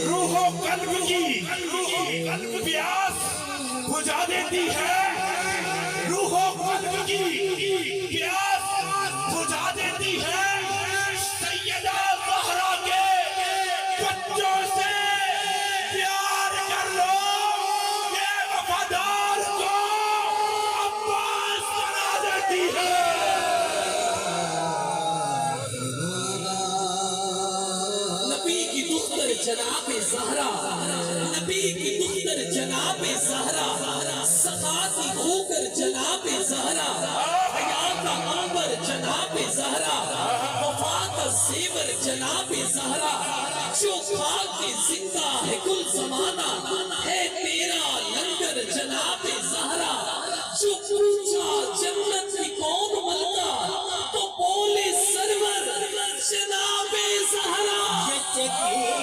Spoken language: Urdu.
روح و قلب کی پیاس بجھا دیتی ہے، روح و قلب کی پیاس بجھا دیتی ہے۔ سیدہ زہرا کے بچوں سے پیار کر لو، یہ وفادار کو عباس بنا دیتی ہے۔ نبی کی دختر جناب زہرا، نبی کی دختر جناب زہرا، سخا کی خوگر جناب زہرا، حیا کا عنبر جناب زہرا، وفا کا زیور جناب زہرا، جو خاک کی زندہ ہے کل زمانہ، ہے تیرا لنگر جناب زہرا، جو پوچھا جنت کی کون ملکہ تو بولے سرور جناب زہرا۔